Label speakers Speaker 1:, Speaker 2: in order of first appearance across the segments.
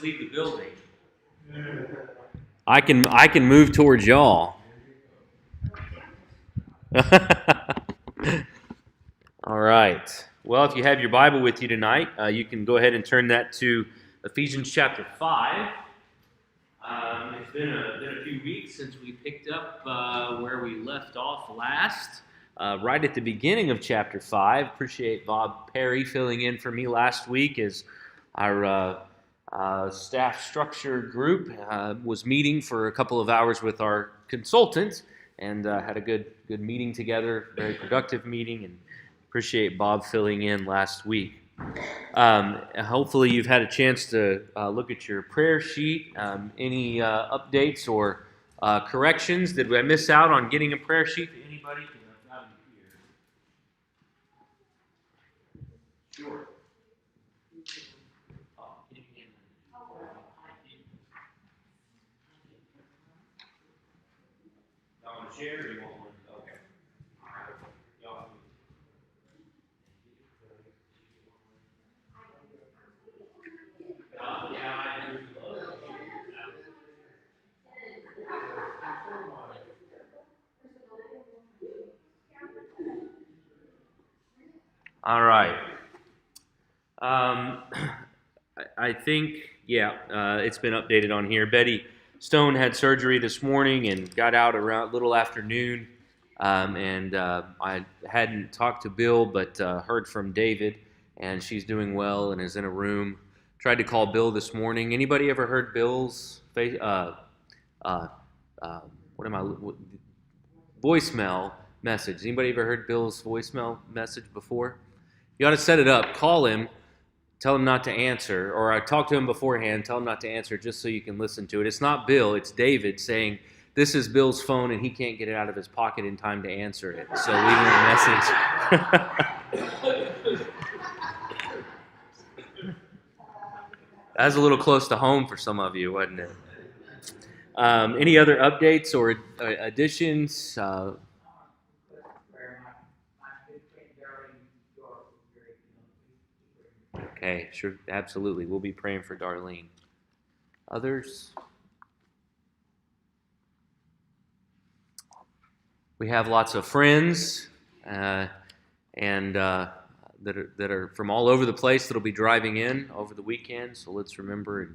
Speaker 1: just leave the building. I can move towards y'all. All right. Well, if you have your Bible with you tonight, you can go ahead and turn that to Ephesians chapter 5. It's been a few weeks since we picked up where we left off last, right at the beginning of chapter 5. Appreciate Bob Perry filling in for me last week as our staff structure group was meeting for a couple of hours with our consultant and had a good meeting together, very productive meeting, and appreciate Bob filling in last week. Hopefully you've had a chance to look at your prayer sheet. Any updates or corrections? Did I miss out on getting a prayer sheet to anybody? I've got them here. Sure. Y'all want to share or you want one? Okay. Y'all. All right. I think, it's been updated on here. Betty Stone had surgery this morning and got out around little afternoon. I hadn't talked to Bill, but heard from David, and she's doing well and is in a room. Tried to call Bill this morning. Anybody ever heard Bill's voicemail message? Anybody ever heard Bill's voicemail message before? You ought to set it up. Call him. Tell him not to answer. Or I talk to him beforehand. Tell him not to answer just so you can listen to it. It's not Bill. It's David saying, this is Bill's phone and he can't get it out of his pocket in time to answer it. So leave him a message. That was a little close to home for some of you, wasn't it? Any other updates or additions? Okay, sure, absolutely. We'll be praying for Darlene. Others? We have lots of friends that are from all over the place that'll be driving in over the weekend. So let's remember and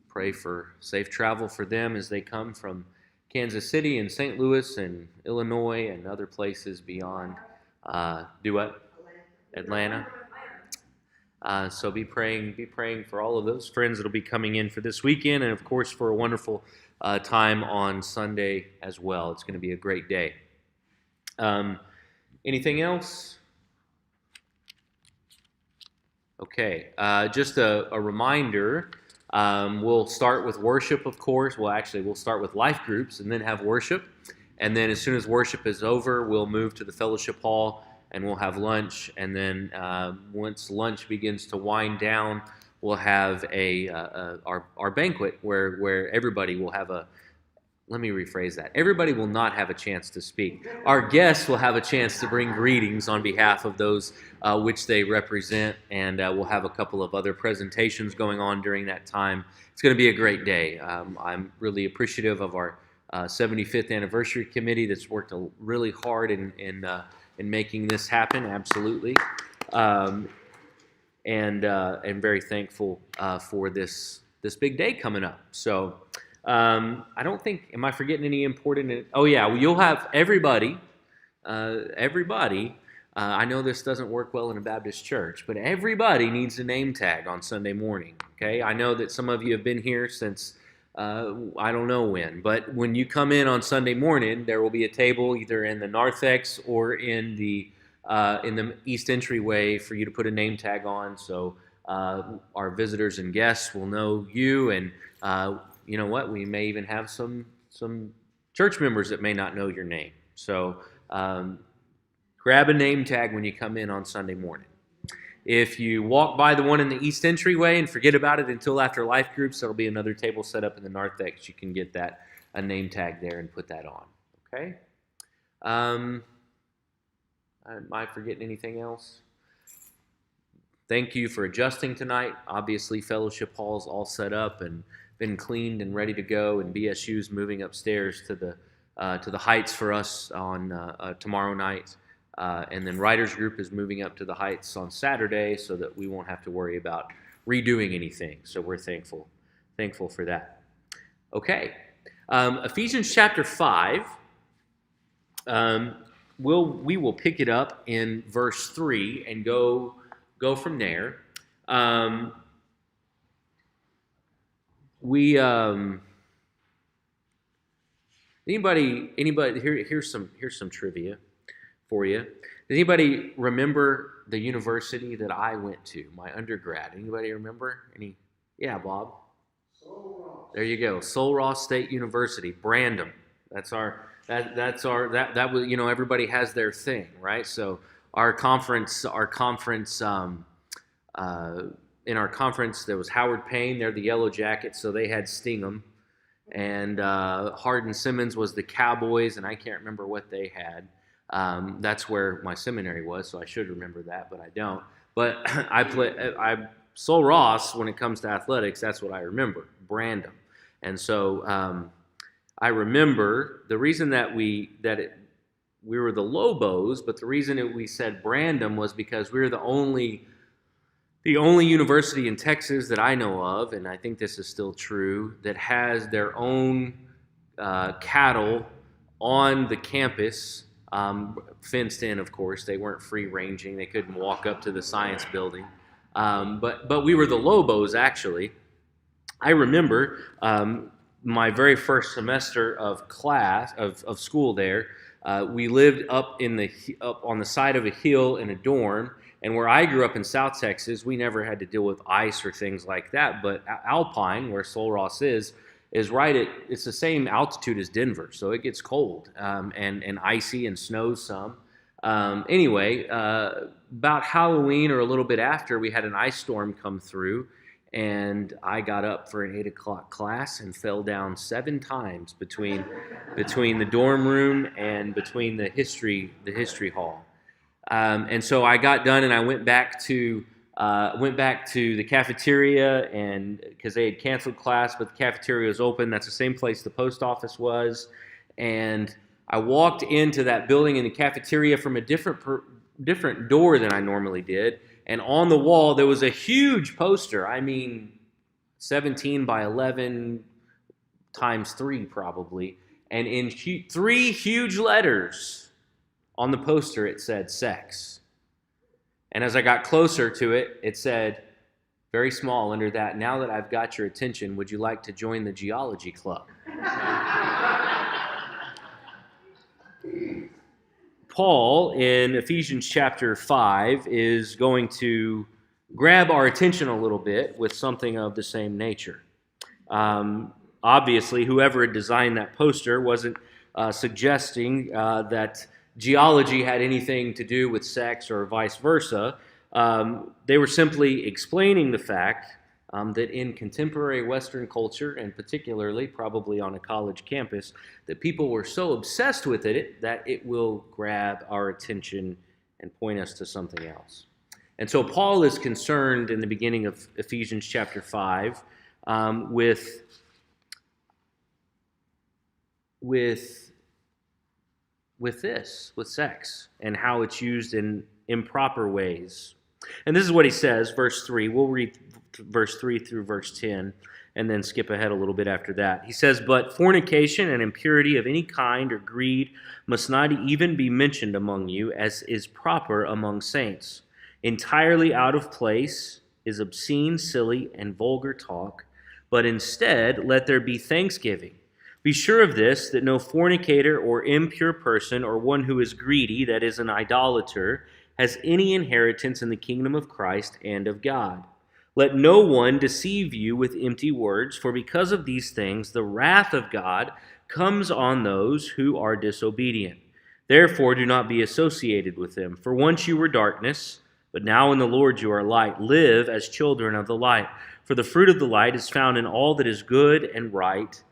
Speaker 1: pray for safe travel for them as they come from Kansas City and St. Louis and Illinois and other places beyond. Atlanta. So be praying for all of those friends that'll be coming in for this weekend, and of course for a wonderful time on Sunday as well. It's going to be a great day. Anything else? Okay, just a reminder. We'll start with worship, of course. We'll start with life groups and then have worship, and then as soon as worship is over, we'll move to the fellowship hall. And we'll have lunch, and then once lunch begins to wind down, we'll have our banquet where everybody will have let me rephrase that. Everybody will not have a chance to speak. Our guests will have a chance to bring greetings on behalf of those which they represent, and we'll have a couple of other presentations going on during that time. It's going to be a great day. I'm really appreciative of our 75th anniversary committee that's worked really hard in making this happen, absolutely, and very thankful for this big day coming up. So I don't think, am I forgetting any important? Oh yeah, well, you'll have everybody. I know this doesn't work well in a Baptist church, but everybody needs a name tag on Sunday morning. Okay, I know that some of you have been here since. I don't know when, but when you come in on Sunday morning, there will be a table either in the narthex or in the east entryway for you to put a name tag on. So our visitors and guests will know you, and you know what? We may even have some church members that may not know your name. So grab a name tag when you come in on Sunday morning. If you walk by the one in the east entryway and forget about it until after life groups, there'll be another table set up in the narthex. You can get a name tag there and put that on. Okay? Am I forgetting anything else? thank you for adjusting tonight. Obviously, fellowship hall's all set up and been cleaned and ready to go, and BSU's moving upstairs to the Heights for us on tomorrow night. And then Writers Group is moving up to the Heights on Saturday so that we won't have to worry about redoing anything. So we're thankful for that. Okay, Ephesians chapter 5. We will pick it up in verse 3 and go from there. Anybody here's some trivia for you. Does anybody remember the university that I went to, my undergrad? Anybody remember? Yeah, Bob. There you go. Sul Ross State University, Brandon. That was, everybody has their thing, right? So our conference in our conference there was Howard Payne. They're the Yellow Jackets, so they had Stingham, and Hardin Simmons was the Cowboys, and I can't remember what they had. That's where my seminary was, so I should remember that, but I don't. But Sul Ross, when it comes to athletics, that's what I remember, Brandon. And so I remember the reason that we were the Lobos, but the reason we said Brandon was because we were the only university in Texas that I know of, and I think this is still true, that has their own cattle on the campus, fenced in, of course. They weren't free ranging; they couldn't walk up to the science building. But we were the Lobos, actually. I remember my very first semester of school there. We lived up on the side of a hill in a dorm, and where I grew up in South Texas, we never had to deal with ice or things like that. But Alpine, where Sul Ross is right it's the same altitude as Denver, so it gets cold and icy and snows some. Anyway, about Halloween or a little bit after, we had an ice storm come through, and I got up for an 8 o'clock class and fell down 7 times between the dorm room and between the history hall. And so I got done, and I went back to the cafeteria, and because they had canceled class, but the cafeteria was open. That's the same place the post office was, and I walked into that building in the cafeteria from a different door than I normally did. And on the wall, there was a huge poster. 17 by 11 times 3 probably. And in 3 huge letters on the poster, it said sex. And as I got closer to it, it said, very small under that, now that I've got your attention, would you like to join the geology club? Paul, in Ephesians chapter 5, is going to grab our attention a little bit with something of the same nature. Obviously, whoever had designed that poster wasn't suggesting that geology had anything to do with sex or vice versa. They were simply explaining the fact that in contemporary Western culture, and particularly probably on a college campus, that people were so obsessed with it that it will grab our attention and point us to something else. And so Paul is concerned in the beginning of Ephesians chapter 5 with sex, and how it's used in improper ways. And this is what he says, verse 3. We'll read verse 3 through verse 10, and then skip ahead a little bit after that. He says, "But fornication and impurity of any kind or greed must not even be mentioned among you, as is proper among saints. Entirely out of place is obscene, silly, and vulgar talk, but instead let there be thanksgiving. Be sure of this, that no fornicator or impure person or one who is greedy, that is an idolater, has any inheritance in the kingdom of Christ and of God. Let no one deceive you with empty words, for because of these things the wrath of God comes on those who are disobedient. Therefore do not be associated with them. For once you were darkness, but now in the Lord you are light. Live as children of the light. For the fruit of the light is found in all that is good and right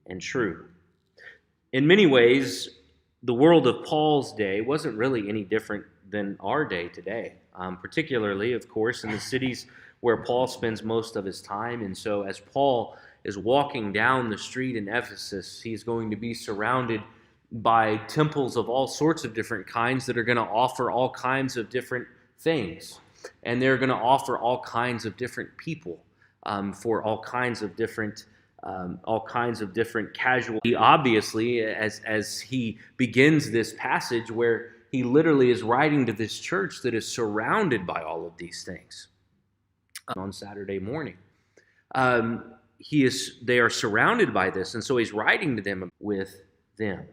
Speaker 1: and true." In many ways, the world of Paul's day wasn't really any different than our day today. particularly, of course, in the cities where Paul spends most of his time. And so as Paul is walking down the street in Ephesus, he's going to be surrounded by temples of all sorts of different kinds that are going to offer all kinds of different things. And they're going to offer all kinds of different people for all kinds of different casual. He obviously, as he begins this passage where he literally is writing to this church that is surrounded by all of these things on Saturday morning. They are surrounded by this, and so he's writing to them with them.